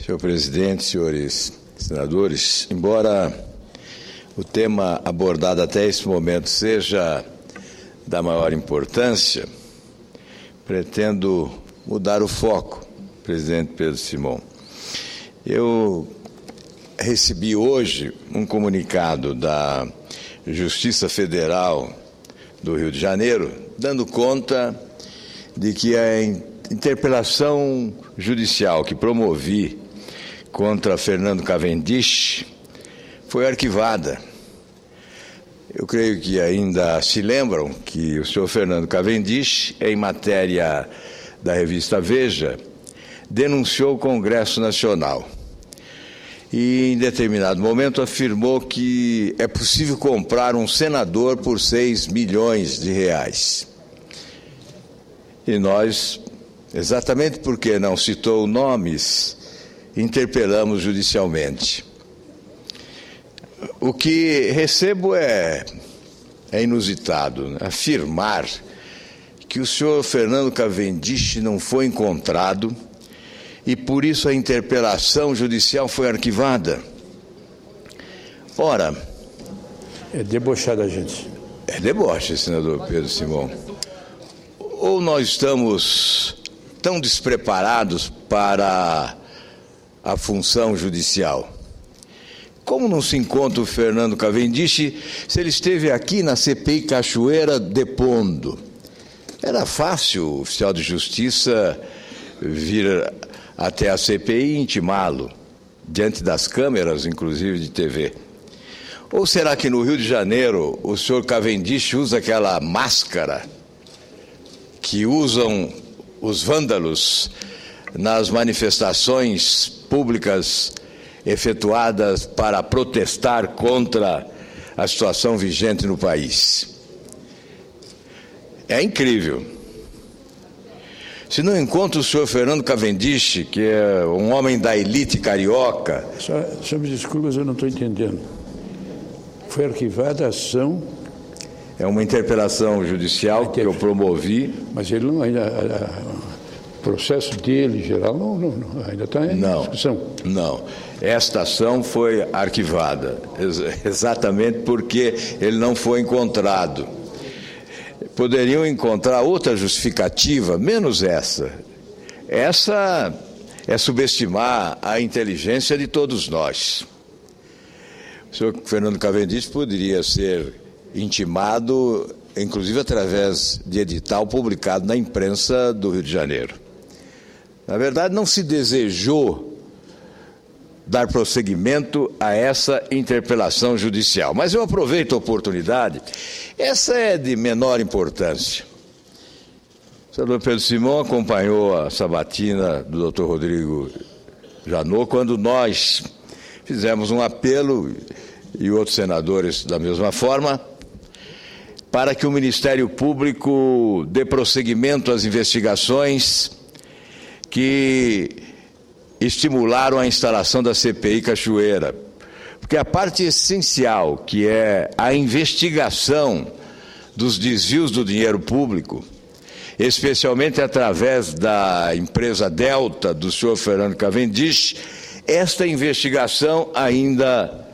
Senhor presidente, senhores senadores, embora o tema abordado até esse momento seja da maior importância, pretendo mudar o foco, presidente Pedro Simão. Eu recebi hoje um comunicado da Justiça Federal do Rio de Janeiro, dando conta de que a interpelação judicial que promovi contra Fernando Cavendish foi arquivada. Eu creio que ainda se lembram que o senhor Fernando Cavendish, em matéria da revista Veja, denunciou o Congresso Nacional e, em determinado momento, afirmou que é possível comprar um senador por 6 milhões de reais. E nós, exatamente porque não citou nomes, interpelamos judicialmente. O que recebo é inusitado, né? Afirmar que o senhor Fernando Cavendish não foi encontrado e por isso a interpelação judicial foi arquivada. Ora... É debochar da gente. É deboche, senador Pedro Simão. Ou nós estamos tão despreparados para a função judicial? Como não se encontra o Fernando Cavendish se ele esteve aqui na CPI Cachoeira depondo? Era fácil o oficial de justiça vir até a CPI e intimá-lo, diante das câmeras, inclusive de TV. Ou será que no Rio de Janeiro o senhor Cavendish usa aquela máscara que usam os vândalos nas manifestações públicas efetuadas para protestar contra a situação vigente no país? É incrível. Se não encontra o senhor Fernando Cavendish, que é um homem da elite carioca... Só me desculpa, eu não estou entendendo. Foi arquivada a ação... É uma interpelação judicial que eu promovi. Mas ele não ainda... O processo dele, em geral, não ainda está em discussão. Não. Esta ação foi arquivada, exatamente porque ele não foi encontrado. Poderiam encontrar outra justificativa, menos essa. Essa é subestimar a inteligência de todos nós. O senhor Fernando Cavendish poderia ser intimado, inclusive através de edital publicado na imprensa do Rio de Janeiro. Na verdade, não se desejou dar prosseguimento a essa interpelação judicial. Mas eu aproveito a oportunidade. Essa é de menor importância. O senador Pedro Simão acompanhou a sabatina do Dr. Rodrigo Janot quando nós fizemos um apelo, e outros senadores da mesma forma, para que o Ministério Público dê prosseguimento às investigações que estimularam a instalação da CPI Cachoeira. Porque a parte essencial, que é a investigação dos desvios do dinheiro público, especialmente através da empresa Delta, do senhor Fernando Cavendish, esta investigação ainda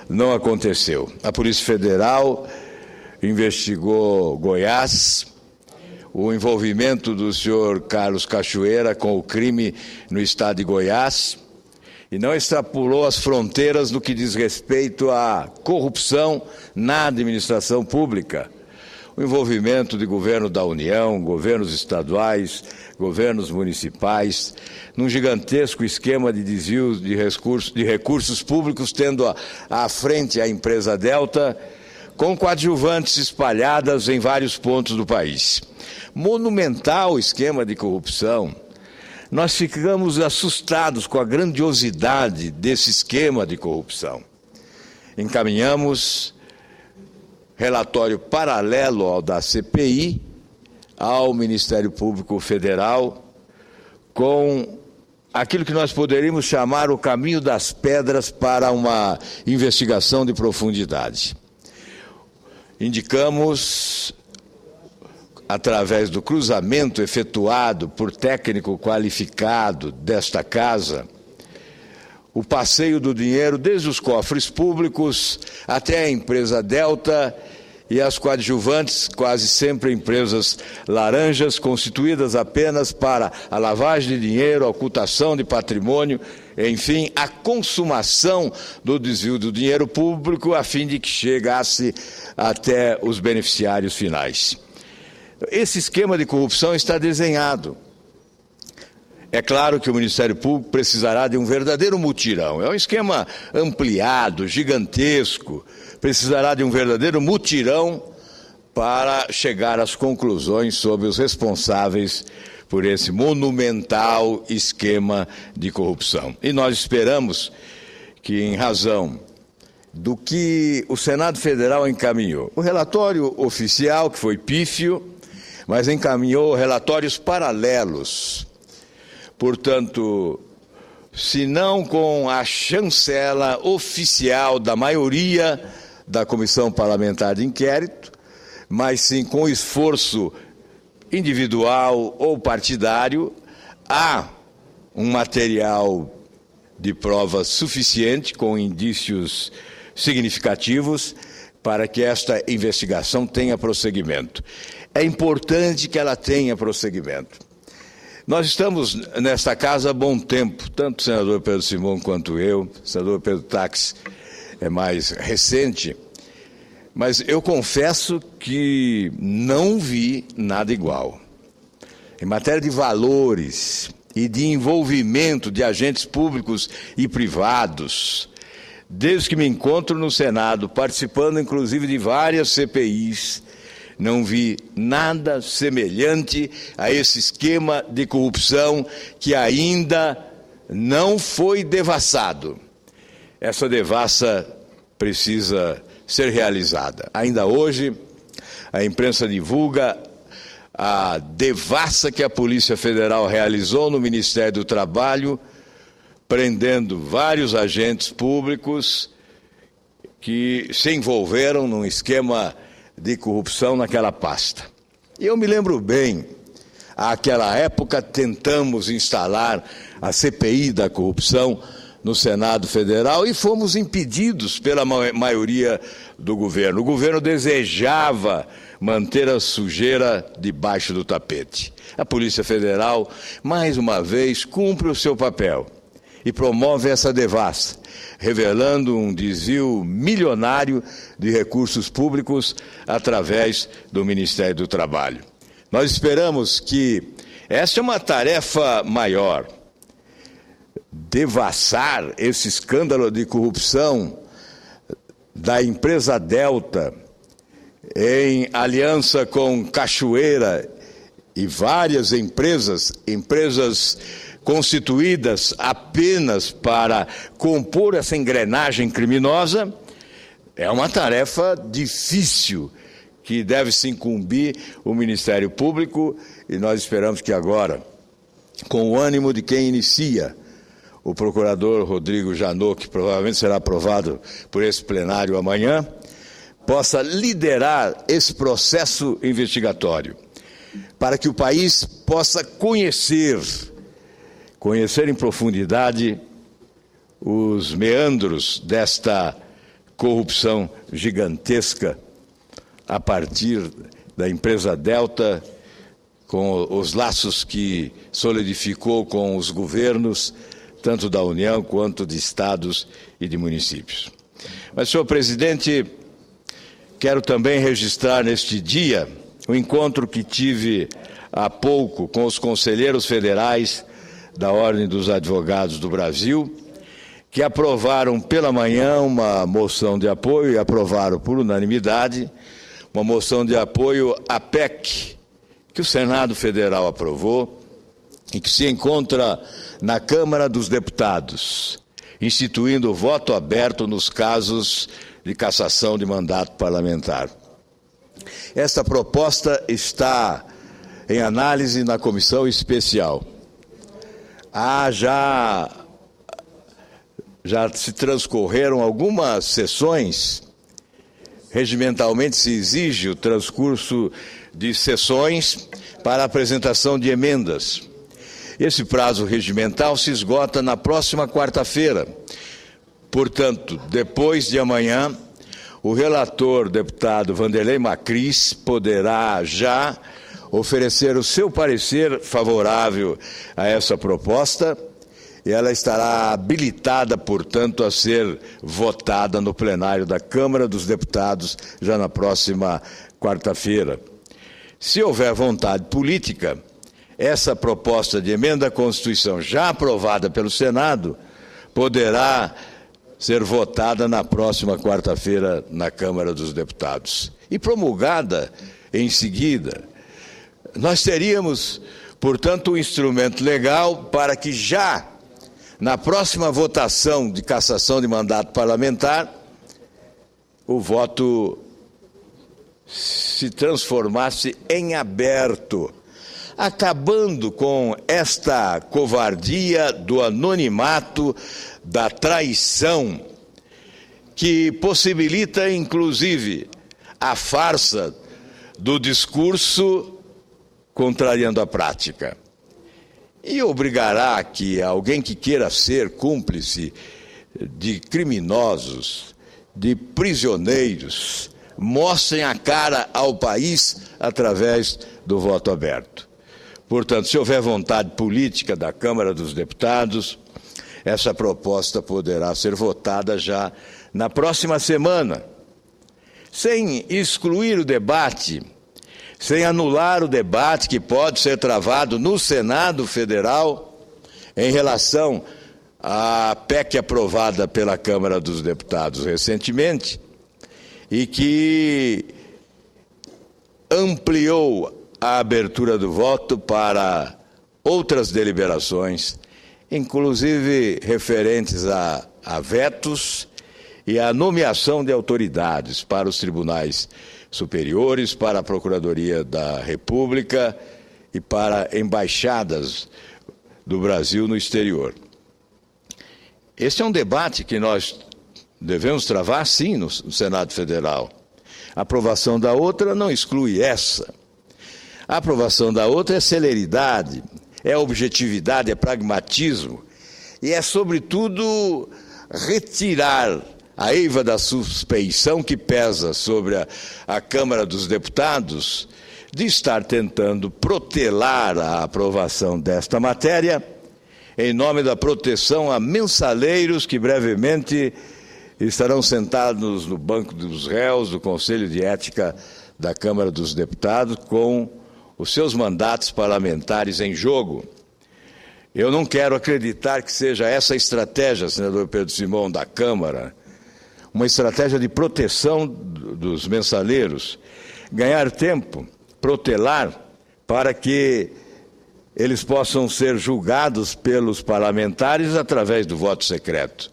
não aconteceu. A Polícia Federal investigou Goiás, o envolvimento do senhor Carlos Cachoeira com o crime no estado de Goiás, e não extrapolou as fronteiras no que diz respeito à corrupção na administração pública. O envolvimento de governo da União, governos estaduais, governos municipais, num gigantesco esquema de desvios de recursos públicos, tendo à frente a empresa Delta, com coadjuvantes espalhadas em vários pontos do país. Monumental esquema de corrupção. Nós ficamos assustados com a grandiosidade desse esquema de corrupção. Encaminhamos relatório paralelo ao da CPI ao Ministério Público Federal com aquilo que nós poderíamos chamar o caminho das pedras para uma investigação de profundidade. Indicamos, através do cruzamento efetuado por técnico qualificado desta casa, o passeio do dinheiro desde os cofres públicos até a empresa Delta e as coadjuvantes, quase sempre empresas laranjas, constituídas apenas para a lavagem de dinheiro, a ocultação de patrimônio, enfim, a consumação do desvio do dinheiro público a fim de que chegasse até os beneficiários finais. Esse esquema de corrupção está desenhado. É claro que o Ministério Público precisará de um verdadeiro mutirão. É um esquema ampliado, gigantesco. Precisará de um verdadeiro mutirão para chegar às conclusões sobre os responsáveis por esse monumental esquema de corrupção. E nós esperamos que, em razão do que o Senado Federal encaminhou, o relatório oficial, que foi pífio, mas encaminhou relatórios paralelos. Portanto, se não com a chancela oficial da maioria da Comissão Parlamentar de Inquérito, mas sim com esforço individual ou partidário, há um material de prova suficiente, com indícios significativos, para que esta investigação tenha prosseguimento. É importante que ela tenha prosseguimento. Nós estamos nesta casa há bom tempo, tanto o senador Pedro Simão quanto eu, o senador Pedro Táxi é mais recente, mas eu confesso que não vi nada igual. Em matéria de valores e de envolvimento de agentes públicos e privados, desde que me encontro no Senado, participando inclusive de várias CPIs, não vi nada semelhante a esse esquema de corrupção que ainda não foi devassado. Essa devassa precisa ser realizada. Ainda hoje, a imprensa divulga a devassa que a Polícia Federal realizou no Ministério do Trabalho, prendendo vários agentes públicos que se envolveram num esquema de corrupção naquela pasta. E eu me lembro bem, àquela época tentamos instalar a CPI da corrupção no Senado Federal e fomos impedidos pela maioria do governo. O governo desejava manter a sujeira debaixo do tapete. A Polícia Federal, mais uma vez, cumpre o seu papel e promove essa devassa, revelando um desvio milionário de recursos públicos através do Ministério do Trabalho. Nós esperamos que esta é uma tarefa maior. Devassar esse escândalo de corrupção da empresa Delta, em aliança com Cachoeira e várias empresas constituídas apenas para compor essa engrenagem criminosa, é uma tarefa difícil que deve se incumbir o Ministério Público, e nós esperamos que agora, com o ânimo de quem inicia, o procurador Rodrigo Janot, que provavelmente será aprovado por esse plenário amanhã, possa liderar esse processo investigatório, para que o país possa conhecer em profundidade os meandros desta corrupção gigantesca a partir da empresa Delta, com os laços que solidificou com os governos, tanto da União quanto de estados e de municípios. Mas, senhor presidente, quero também registrar neste dia o encontro que tive há pouco com os conselheiros federais da Ordem dos Advogados do Brasil, que aprovaram pela manhã uma moção de apoio, e aprovaram por unanimidade, uma moção de apoio à PEC, que o Senado Federal aprovou e que se encontra na Câmara dos Deputados, instituindo o voto aberto nos casos de cassação de mandato parlamentar. Esta proposta está em análise na comissão especial. Já se transcorreram algumas sessões. Regimentalmente se exige o transcurso de sessões para a apresentação de emendas. Esse prazo regimental se esgota na próxima quarta-feira. Portanto, depois de amanhã, o relator, deputado Vanderlei Macris, poderá já oferecer o seu parecer favorável a essa proposta e ela estará habilitada, portanto, a ser votada no plenário da Câmara dos Deputados já na próxima quarta-feira. Se houver vontade política, essa proposta de emenda à Constituição, já aprovada pelo Senado, poderá ser votada na próxima quarta-feira na Câmara dos Deputados e promulgada em seguida. Nós teríamos, portanto, um instrumento legal para que já na próxima votação de cassação de mandato parlamentar, o voto se transformasse em aberto, acabando com esta covardia do anonimato, da traição, que possibilita, inclusive, a farsa do discurso contrariando a prática. E obrigará que alguém que queira ser cúmplice de criminosos, de prisioneiros, mostrem a cara ao país através do voto aberto. Portanto, se houver vontade política da Câmara dos Deputados, essa proposta poderá ser votada já na próxima semana, sem excluir o debate, sem anular o debate que pode ser travado no Senado Federal em relação à PEC aprovada pela Câmara dos Deputados recentemente e que ampliou a abertura do voto para outras deliberações, inclusive referentes a vetos e a nomeação de autoridades para os tribunais superiores, para a Procuradoria da República e para embaixadas do Brasil no exterior. Esse é um debate que nós devemos travar, sim, no Senado Federal. A aprovação da outra não exclui essa. A aprovação da outra é celeridade, é objetividade, é pragmatismo e é, sobretudo, retirar a eiva da suspeição que pesa sobre a Câmara dos Deputados de estar tentando protelar a aprovação desta matéria em nome da proteção a mensaleiros que brevemente estarão sentados no banco dos réus do Conselho de Ética da Câmara dos Deputados com os seus mandatos parlamentares em jogo. Eu não quero acreditar que seja essa a estratégia, senador Pedro Simão, da Câmara, uma estratégia de proteção dos mensaleiros, ganhar tempo, protelar, para que eles possam ser julgados pelos parlamentares através do voto secreto.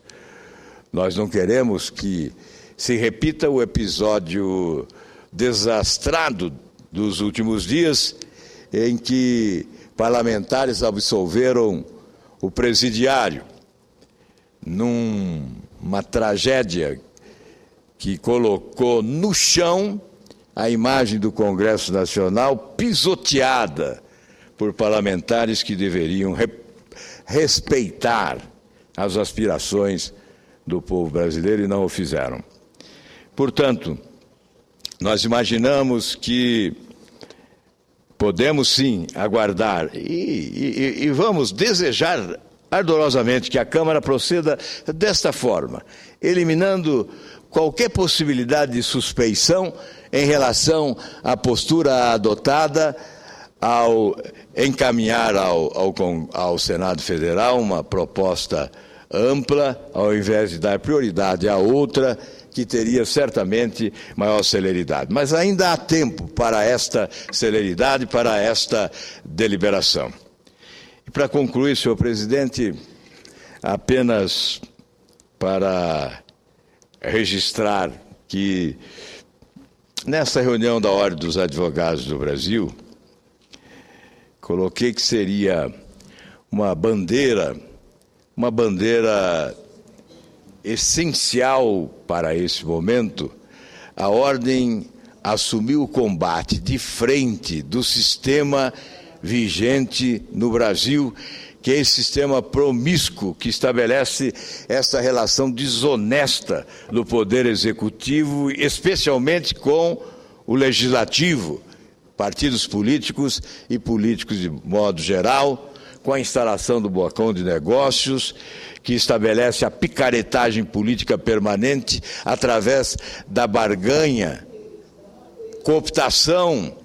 Nós não queremos que se repita o episódio desastrado dos últimos dias, em que parlamentares absolveram o presidiário, numa tragédia que colocou no chão a imagem do Congresso Nacional pisoteada por parlamentares que deveriam respeitar as aspirações do povo brasileiro e não o fizeram. Portanto, nós imaginamos que podemos sim aguardar e vamos desejar ardorosamente que a Câmara proceda desta forma, eliminando qualquer possibilidade de suspeição em relação à postura adotada ao encaminhar ao Senado Federal uma proposta ampla, ao invés de dar prioridade à outra, que teria certamente maior celeridade. Mas ainda há tempo para esta celeridade, para esta deliberação. E para concluir, senhor presidente, apenas para registrar que nessa reunião da Ordem dos Advogados do Brasil, coloquei que seria uma bandeira essencial para esse momento. A Ordem assumiu o combate de frente do sistema vigente no Brasil, que é esse sistema promíscuo que estabelece essa relação desonesta do Poder Executivo, especialmente com o Legislativo, partidos políticos e políticos de modo geral, com a instalação do balcão de negócios, que estabelece a picaretagem política permanente através da barganha, cooptação,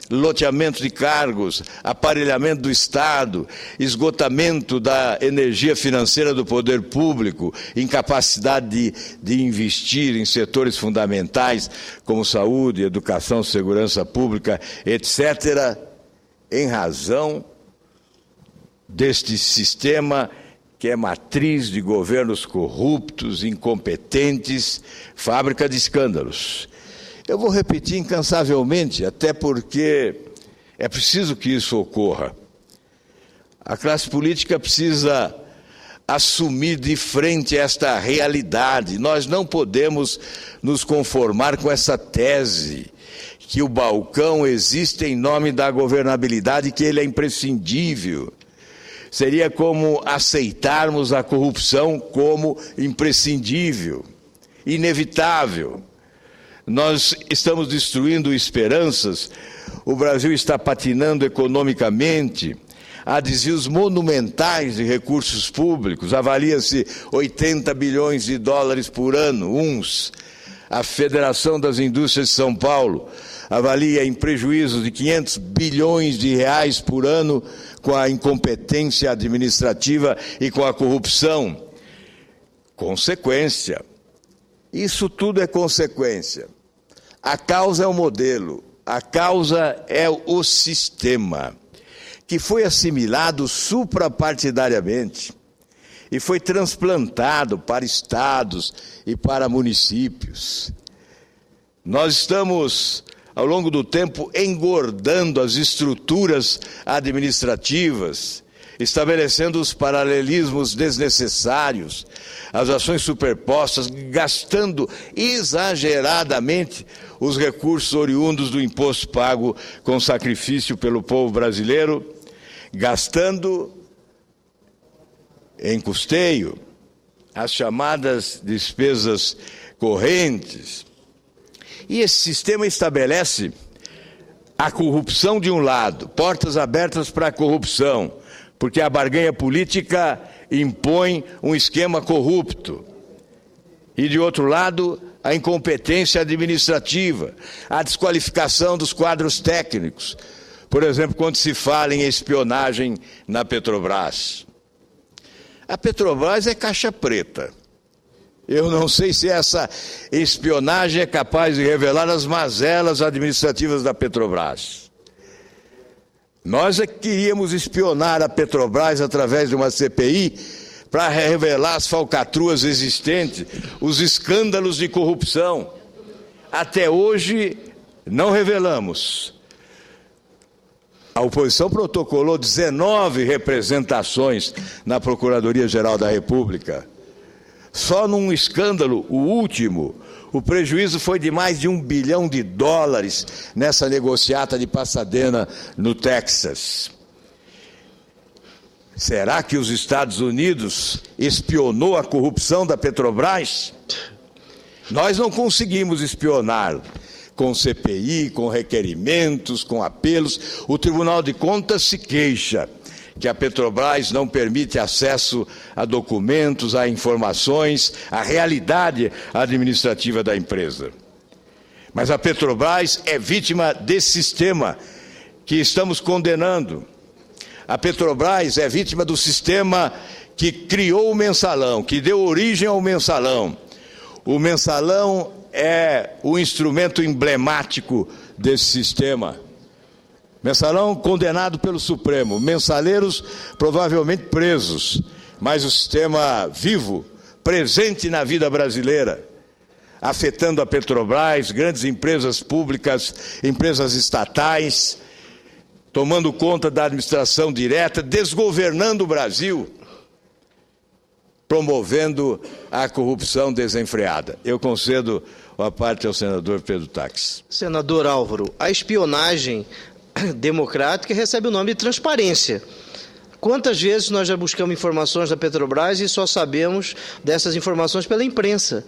loteamento de cargos, aparelhamento do Estado, esgotamento da energia financeira do poder público, incapacidade de investir em setores fundamentais como saúde, educação, segurança pública, etc., em razão deste sistema que é matriz de governos corruptos, incompetentes, fábrica de escândalos. Eu vou repetir incansavelmente, até porque é preciso que isso ocorra. A classe política precisa assumir de frente esta realidade. Nós não podemos nos conformar com essa tese que o balcão existe em nome da governabilidade, que ele é imprescindível. Seria como aceitarmos a corrupção como imprescindível, inevitável. Nós estamos destruindo esperanças, o Brasil está patinando economicamente, há desvios monumentais de recursos públicos, avalia-se 80 bilhões de dólares por ano, A Federação das Indústrias de São Paulo avalia em prejuízos de 500 bilhões de reais por ano com a incompetência administrativa e com a corrupção. Consequência. Isso tudo é consequência. A causa é o modelo, a causa é o sistema, que foi assimilado suprapartidariamente e foi transplantado para estados e para municípios. Nós estamos, ao longo do tempo, engordando as estruturas administrativas, estabelecendo os paralelismos desnecessários, as ações superpostas, gastando exageradamente os recursos oriundos do imposto pago com sacrifício pelo povo brasileiro, gastando em custeio as chamadas despesas correntes. E esse sistema estabelece a corrupção de um lado, portas abertas para a corrupção, porque a barganha política impõe um esquema corrupto. E, de outro lado, a incompetência administrativa, a desqualificação dos quadros técnicos. Por exemplo, quando se fala em espionagem na Petrobras. A Petrobras é caixa preta. Eu não sei se essa espionagem é capaz de revelar as mazelas administrativas da Petrobras. Nós é que queríamos espionar a Petrobras através de uma CPI para revelar as falcatruas existentes, os escândalos de corrupção. Até hoje não revelamos. A oposição protocolou 19 representações na Procuradoria-Geral da República. Só num escândalo, o último, o prejuízo foi de mais de $1 bilhão nessa negociata de Pasadena, no Texas. Será que os Estados Unidos espionou a corrupção da Petrobras? Nós não conseguimos espionar com CPI, com requerimentos, com apelos. O Tribunal de Contas se queixa que a Petrobras não permite acesso a documentos, a informações, a realidade administrativa da empresa. Mas a Petrobras é vítima desse sistema que estamos condenando. A Petrobras é vítima do sistema que criou o mensalão, que deu origem ao mensalão. O mensalão é o instrumento emblemático desse sistema. Mensalão condenado pelo Supremo, mensaleiros provavelmente presos, mas o sistema vivo, presente na vida brasileira, afetando a Petrobras, grandes empresas públicas, empresas estatais, tomando conta da administração direta, desgovernando o Brasil, promovendo a corrupção desenfreada. Eu concedo a parte ao senador Pedro Taques. Senador Álvaro, a espionagem democrática recebe o nome de transparência. Quantas vezes nós já buscamos informações da Petrobras e só sabemos dessas informações pela imprensa?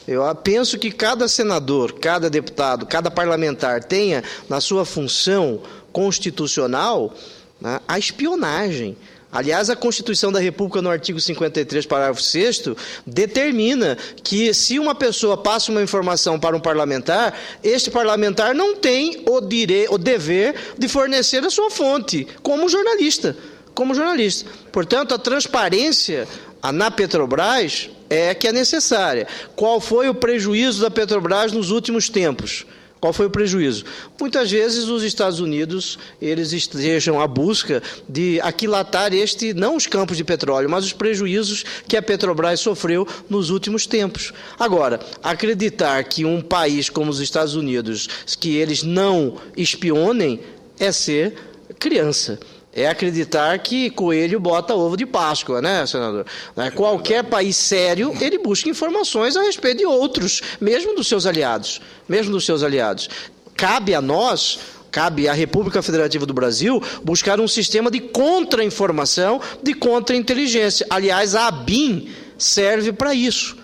Eu penso que cada senador, cada deputado, cada parlamentar tenha na sua função constitucional, né, a espionagem. Aliás, a Constituição da República, no artigo 53, parágrafo 6º, determina que se uma pessoa passa uma informação para um parlamentar, este parlamentar não tem o dever de fornecer a sua fonte, como jornalista. Portanto, a transparência na Petrobras é que é necessária. Qual foi o prejuízo da Petrobras nos últimos tempos? Qual foi o prejuízo? Muitas vezes os Estados Unidos, eles estejam à busca de aquilatar não os campos de petróleo, mas os prejuízos que a Petrobras sofreu nos últimos tempos. Agora, acreditar que um país como os Estados Unidos, que eles não espionem, é ser criança. É acreditar que coelho bota ovo de Páscoa, né, senador? Qualquer país sério, ele busca informações a respeito de outros, mesmo dos seus aliados. Cabe a nós, cabe à República Federativa do Brasil, buscar um sistema de contra-informação, de contra-inteligência. Aliás, a ABIN serve para isso.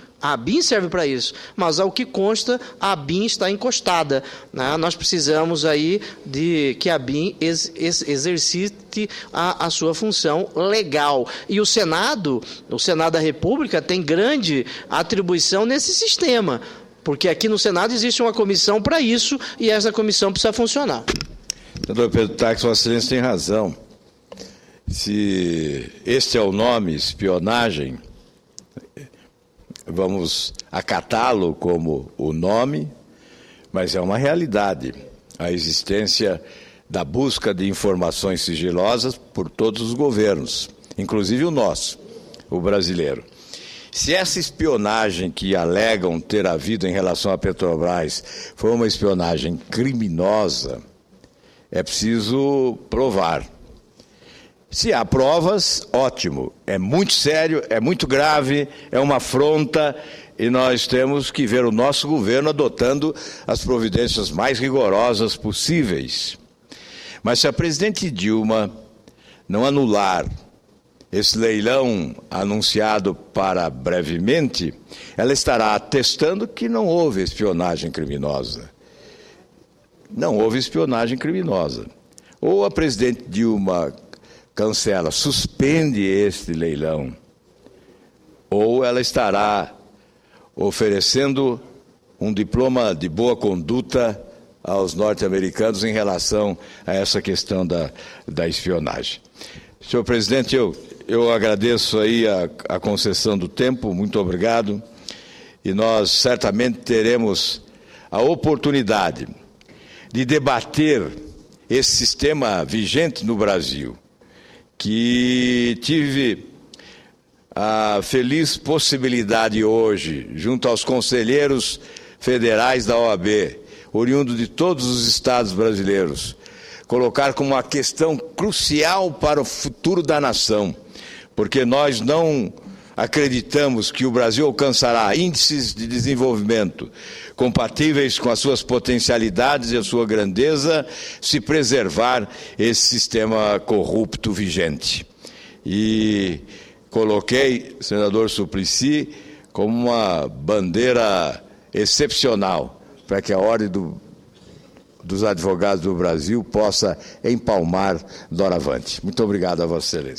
Mas ao que consta, a ABIN está encostada, né? Nós precisamos aí de que a ABIN exercite a sua função legal. E o Senado da República tem grande atribuição nesse sistema, porque aqui no Senado existe uma comissão para isso e essa comissão precisa funcionar. Senador Pedro Taques, Vossa Excelência tem razão. Se este é o nome, espionagem, vamos acatá-lo como o nome, mas é uma realidade a existência da busca de informações sigilosas por todos os governos, inclusive o nosso, o brasileiro. Se essa espionagem que alegam ter havido em relação à Petrobras foi uma espionagem criminosa, é preciso provar. Se há provas, ótimo, é muito sério, é muito grave, é uma afronta e nós temos que ver o nosso governo adotando as providências mais rigorosas possíveis. Mas se a presidente Dilma não anular esse leilão anunciado para brevemente, ela estará atestando que não houve espionagem criminosa. Não houve espionagem criminosa. Ou a presidente Dilma cancela, suspende este leilão, ou ela estará oferecendo um diploma de boa conduta aos norte-americanos em relação a essa questão da espionagem. Senhor presidente, eu agradeço aí a concessão do tempo, muito obrigado, e nós certamente teremos a oportunidade de debater esse sistema vigente no Brasil, que tive a feliz possibilidade hoje, junto aos conselheiros federais da OAB, oriundo de todos os estados brasileiros, colocar como uma questão crucial para o futuro da nação, porque nós não acreditamos que o Brasil alcançará índices de desenvolvimento compatíveis com as suas potencialidades e a sua grandeza se preservar esse sistema corrupto vigente. E coloquei, senador Suplicy, como uma bandeira excepcional para que a Ordem dos Advogados do Brasil possa empalmar doravante. Muito obrigado a Vossa Excelência.